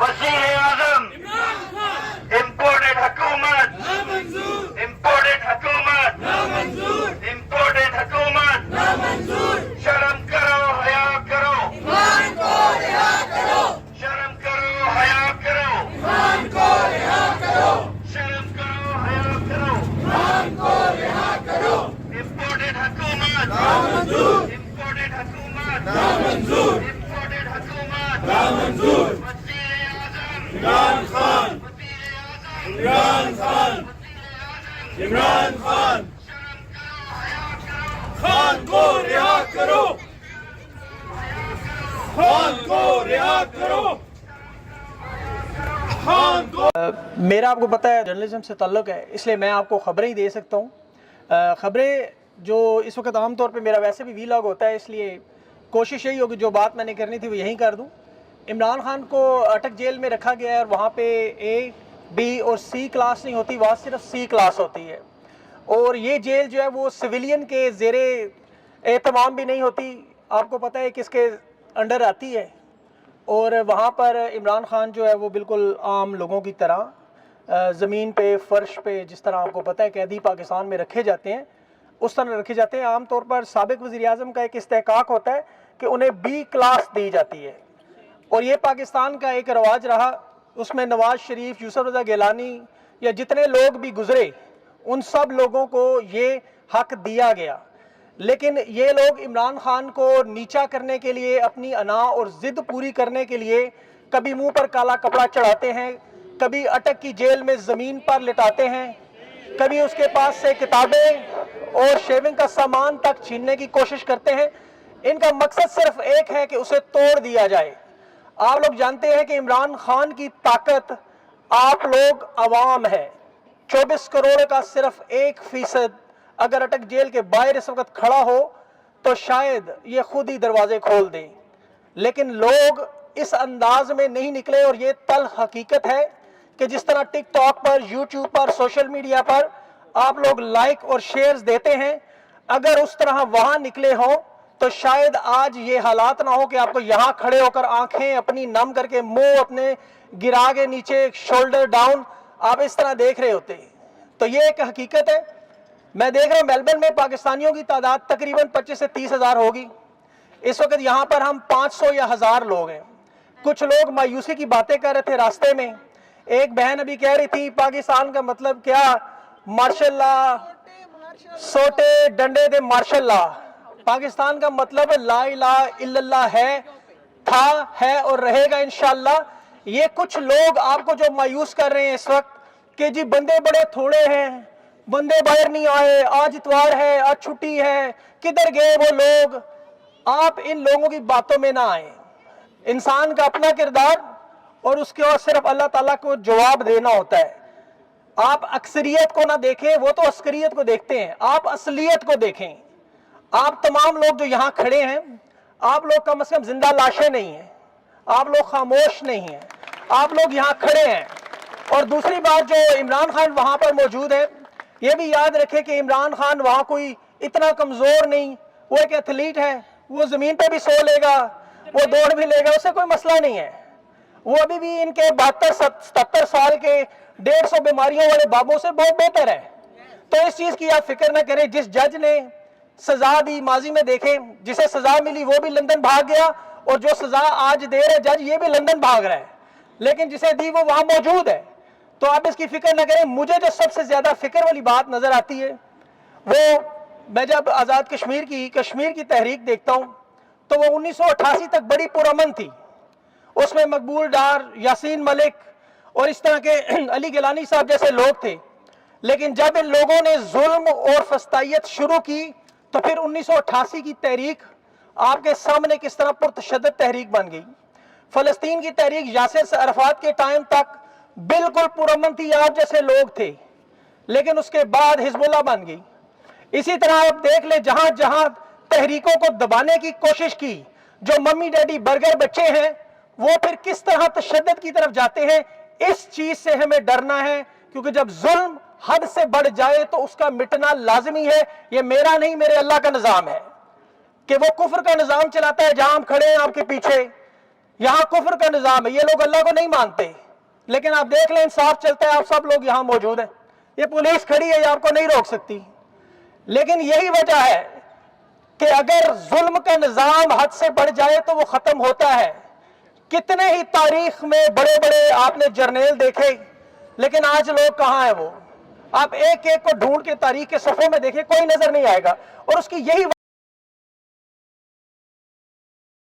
वज़ीर आज़म इम्पोर्टेड हुकूमत, इम्पोर्टेड हुकूमत, इम्पोर्टेड हुकूमत, शर्म करो, हया करो, शर्म करो, हया करो, शर्म करो, हया करो, इम्पोर्टेड हुकूमत, इम्पोर्टेड हुकूमत, इम्पोर्टेड हुकूमत, वज़ीर आज़म इमरान खान, इमरान खान, इमरान खान, खान को रिहा करो, खान को रिहा करो, खान को। मेरा आपको पता है जर्नलिज्म से ताल्लुक़ है, इसलिए मैं आपको ख़बरें ही दे सकता हूँ। ख़बरें जो इस वक्त आम तौर पे मेरा वैसे भी वीलॉग होता है, इसलिए कोशिश यही होगी जो बात मैंने करनी थी वो यहीं कर दूँ। इमरान खान को अटक जेल में रखा गया है और वहाँ पे ए, बी और सी क्लास नहीं होती, वहाँ सिर्फ सी क्लास होती है। और ये जेल जो है वो सिविलियन के ज़ेरे एहतमाम भी नहीं होती, आपको पता है किसके अंडर आती है। और वहाँ पर इमरान खान जो है वो बिल्कुल आम लोगों की तरह ज़मीन पे, फ़र्श पे, जिस तरह आपको पता है कैदी पाकिस्तान में रखे जाते हैं उस तरह रखे जाते हैं। आम तौर पर साबिक़ वज़ीर आज़म का एक इस्तेहकाक होता है कि उन्हें बी क्लास दी जाती है, और ये पाकिस्तान का एक रवाज रहा। उसमें नवाज़ शरीफ, यूसुफ रज़ा गिलानी या जितने लोग भी गुज़रे उन सब लोगों को ये हक दिया गया। लेकिन ये लोग इमरान खान को नीचा करने के लिए, अपनी अना और ज़िद पूरी करने के लिए कभी मुंह पर काला कपड़ा चढ़ाते हैं, कभी अटक की जेल में ज़मीन पर लिटाते हैं, कभी उसके पास से किताबें और शेविंग का सामान तक छीनने की कोशिश करते हैं। इनका मकसद सिर्फ एक है कि उसे तोड़ दिया जाए। आप लोग जानते हैं कि इमरान खान की ताकत आप लोग अवाम है। 24 करोड़ का सिर्फ 1% अगर अटक जेल के बाहर इस वक्त खड़ा हो तो शायद ये खुद ही दरवाजे खोल दें, लेकिन लोग इस अंदाज में नहीं निकले। और ये तल हकीकत है कि जिस तरह टिकटॉक पर, यूट्यूब पर, सोशल मीडिया पर आप लोग लाइक और शेयर्स देते हैं, अगर उस तरह वहां निकले हों तो शायद आज ये हालात ना हो कि आपको यहाँ खड़े होकर आंखें अपनी नम करके, मुंह अपने गिरा के नीचे, शोल्डर डाउन, आप इस तरह देख रहे होते। तो ये एक हकीकत है। मैं देख रहा हूँ मेलबर्न में पाकिस्तानियों की तादाद तकरीबन 25 से 30 हज़ार होगी। इस वक्त यहाँ पर हम 500 या 1000 लोग हैं। कुछ लोग मायूसी की बातें कर रहे थे रास्ते में। एक बहन अभी कह रही थी पाकिस्तान का मतलब क्या, मार्शल्लाह, सोटे डंडे दे मार्शल्लाह। पाकिस्तान का मतलब ला इलाहा इल्लल्लाह है, था, है और रहेगा इंशाअल्लाह। ये कुछ लोग आपको जो मायूस कर रहे हैं इस वक्त कि जी बंदे बड़े थोड़े हैं, बंदे बाहर नहीं आए, आज इतवार है, आज छुट्टी है, किधर गए वो लोग, आप इन लोगों की बातों में ना आए। इंसान का अपना किरदार और उसके और सिर्फ अल्लाह ताला को जवाब देना होता है। आप अक्सरियत को ना देखें, वो तो अस्करियत को देखते हैं, आप असलियत को देखें। आप तमाम लोग जो यहाँ खड़े हैं, आप लोग कम से कम जिंदा लाशें नहीं हैं, आप लोग खामोश नहीं हैं, आप लोग यहाँ खड़े हैं। और दूसरी बात, जो इमरान खान वहाँ पर मौजूद है, ये भी याद रखें कि इमरान खान वहाँ कोई इतना कमज़ोर नहीं, वो एक एथलीट है, वो ज़मीन पे भी सो लेगा, वो दौड़ भी लेगा, उससे कोई मसला नहीं है। वो अभी भी इनके 72-77 साल के 150 बीमारियों वाले बाबों से बहुत बेहतर है। तो इस चीज़ की आप फिक्र न करें। जिस जज ने सजा दी, माजी में देखें, जिसे सजा मिली वो भी लंदन भाग गया, और जो सजा आज दे रहे जज ये भी लंदन भाग रहा है, लेकिन जिसे दी वो वहाँ मौजूद है। तो आप इसकी फिक्र न करें। मुझे जो सबसे ज़्यादा फिक्र वाली बात नज़र आती है वो, मैं जब आज़ाद कश्मीर की तहरीक देखता हूँ तो वो 1988 तक बड़ी पुरअमन थी। उसमें मकबूल डार, यासीन मलिक और इस तरह के अली गिलानी साहब जैसे लोग थे। लेकिन जब इन लोगों ने जुल्म और फस्तायत शुरू की तो फिर 1988 की तहरीक आपके सामने किस तरह पुरतशद्दद तहरीक बन गई। फ़लस्तीन की तहरीक यासिर अरफात के टाइम तक बिल्कुल पुरअमन थी, आप जैसे लोग थे, लेकिन उसके बाद हिजबुल्लाह बन गई। इसी तरह आप देख ले, जहां जहां तहरीकों को दबाने की कोशिश की, जो मम्मी डैडी बर्गर बच्चे हैं वो फिर किस तरह तशद्दुद की तरफ जाते हैं। इस चीज से हमें डरना है, क्योंकि जब जुल्म हद से बढ़ जाए तो उसका मिटना लाजमी है। ये मेरा नहीं, मेरे अल्लाह का निजाम है कि वो कुफ्र का निजाम चलाता है। जहां हम खड़े हैं आपके पीछे, यहाँ कुफ्र का निज़ाम है, ये लोग अल्लाह को नहीं मानते, लेकिन आप देख लें इंसाफ चलता है, आप सब लोग यहाँ मौजूद हैं, ये पुलिस खड़ी है, ये आपको नहीं रोक सकती। लेकिन यही वजह है कि अगर जुल्म का निज़ाम हद से बढ़ जाए तो वो ख़त्म होता है। कितने ही तारीख में बड़े बड़े आपने जर्नैल देखे, लेकिन आज लोग कहाँ हैं वो? आप एक एक को ढूंढ के तारीख के सफ़ों में देखें, कोई नज़र नहीं आएगा। और उसकी यही